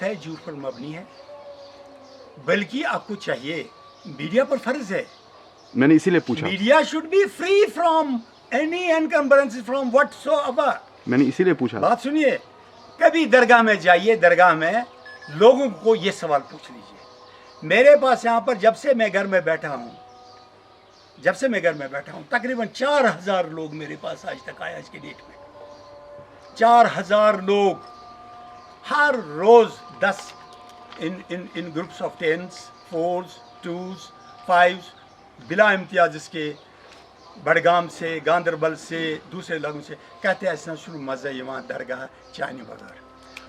غلط ہے, جھوٹ پر مبنی ہے, بلکہ آپ کو چاہیے, میڈیا پر فرض ہے, میں نے اسی لیے پوچھا, media should be free from any encumbrance from whatsoever. میں نے اسی لیے پوچھا. بات سنیے, کبھی درگاہ میں جائیے, درگاہ میں لوگوں کو یہ سوال پوچھ لیجیے. میرے پاس یہاں پر جب سے میں گھر میں بیٹھا ہوں تقریباً 4000 لوگ میرے پاس آج تک آئے. آج کے ڈیٹ میں 4000 لوگ ہر روز 10 ان groups of 10s 4s 2s 5s بلا امتیاز, اس کے بڑگام سے, گاندربل سے, دوسرے علاقوں سے کہتے ہیں ایسا شروع مزہ یہ وہاں درگاہ چاہنے بغیر.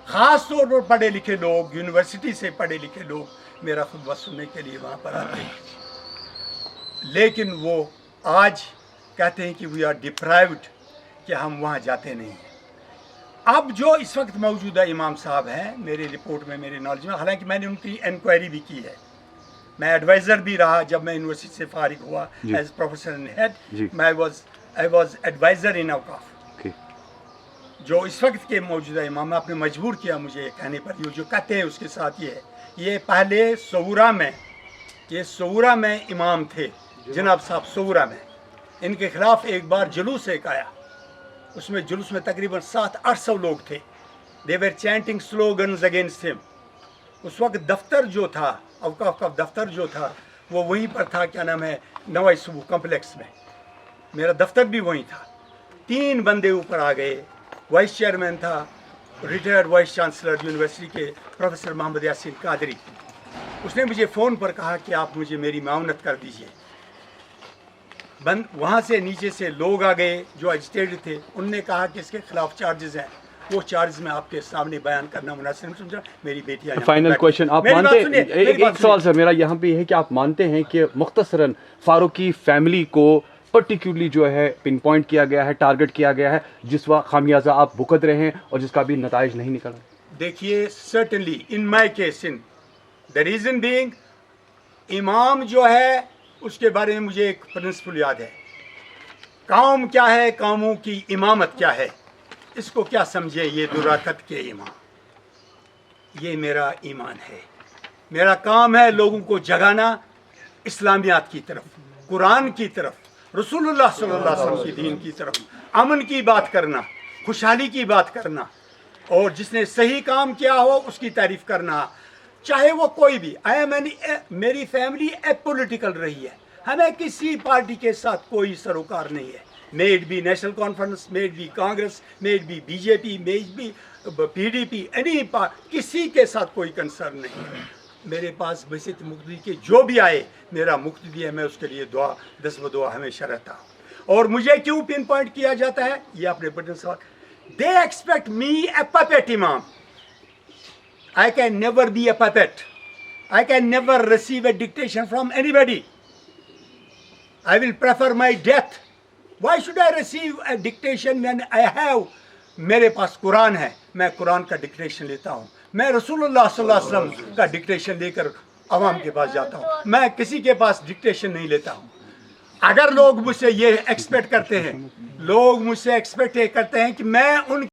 خاص طور پر پڑھے لکھے لوگ, یونیورسٹی سے پڑھے لکھے لوگ میرا خطبہ سننے کے لیے وہاں پر آتے ہیں, لیکن وہ آج کہتے ہیں کہ وی آر ڈپرائیوڈ, کہ ہم وہاں جاتے نہیں ہیں. اب جو اس وقت موجودہ امام صاحب ہیں میرے رپورٹ میں, میرے نالج میں, حالانکہ میں نے ان کی انکوائری بھی کی ہے, میں ایڈوائزر بھی رہا جب میں یونیورسٹی سے فارغ ہوا as professor in head, I was adviser in اوقاف. جو اس وقت کے موجودہ امام, آپ نے مجبور کیا مجھے کہنے پر, یہ جو کہتے ہیں اس کے ساتھ یہ ہے, یہ پہلے سورہ میں امام تھے, جناب صاحب سورہ میں. ان کے خلاف ایک بار جلوس ایک آیا, اس میں جلوس میں تقریباً 700-800 لوگ تھے. they were chanting slogans against him. اس وقت دفتر جو تھا, اوقاف کا دفتر جو تھا, وہ وہیں پر تھا, کیا نام ہے, نوائی صبح کمپلیکس میں. میرا دفتر بھی وہیں تھا. 3 بندے اوپر آ گئے. وائس چیئرمین تھا ریٹائرڈ وائس چانسلر یونیورسٹی کے پروفیسر محمد یاسین قادری. اس نے مجھے فون پر کہا کہ آپ مجھے میری معاونت کر دیجئے. وہاں سے نیچے سے لوگ آ گئے جو ایجیٹیڈ تھے, انہوں نے کہا کہ اس کے خلاف چارجز ہیں, وہ چارجز میں آپ کے سامنے بیان کرنا مناسب نہیں سمجھا. میری بیٹیاں فائنل کویشچن, آپ مانتے ہیں, ایک سوال سر میرا یہاں پہ یہ ہے کہ آپ مانتے ہیں کہ مختصراً فاروقی فیملی کو پرٹیکولرلی جو ہے پن پوائنٹ کیا گیا ہے, ٹارگٹ کیا گیا ہے, جس وقت خامیازہ آپ بھگت رہے ہیں اور جس کا بھی نتائج نہیں نکل رہا؟ دیکھیے, certainly in my case, the reason being, امام جو ہے اس کے بارے میں مجھے ایک پرنسپل یاد ہے. قوم کیا ہے, قوموں کی امامت کیا ہے, اس کو کیا سمجھے یہ دراکت کے امام. یہ میرا ایمان ہے. میرا کام ہے لوگوں کو جگانا اسلامیات کی طرف, قرآن کی طرف, رسول اللہ صلی اللہ علیہ وسلم کی دین کی طرف, امن کی بات کرنا, خوشحالی کی بات کرنا, اور جس نے صحیح کام کیا ہو اس کی تعریف کرنا, چاہے وہ کوئی بھی. میری فیملی اپولیٹیکل رہی ہے, ہمیں کسی پارٹی کے ساتھ کوئی سروکار نہیں ہے. may it be national conference, may it be Congress, may it be B J P, may it be P D P, any party, کسی کے ساتھ کوئی کنسرن نہیں ہے. میرے پاس بحیثیت مقتدی کے جو بھی آئے, میرا مقتدی ہے, میں اس کے لیے دعا دست بدعا ہمیشہ رہتا ہوں. اور مجھے کیوں پن پوائنٹ کیا جاتا ہے, یہ آپ نے بڑے سوال. they expect me a puppet imam. I can never be a puppet. I can never receive a dictation from anybody. I will prefer my death. Why should I receive a dictation when I have, میرے پاس قرآن ہے, میں قرآن کا dictation لیتا ہوں. میں رسول اللہ صلی اللہ علیہ وسلم کا ڈکٹیشن لے کر عوام کے پاس جاتا ہوں. میں کسی کے پاس ڈکٹیشن نہیں لیتا ہوں. اگر لوگ مجھ سے یہ ایکسپیکٹ کرتے ہیں کہ میں ان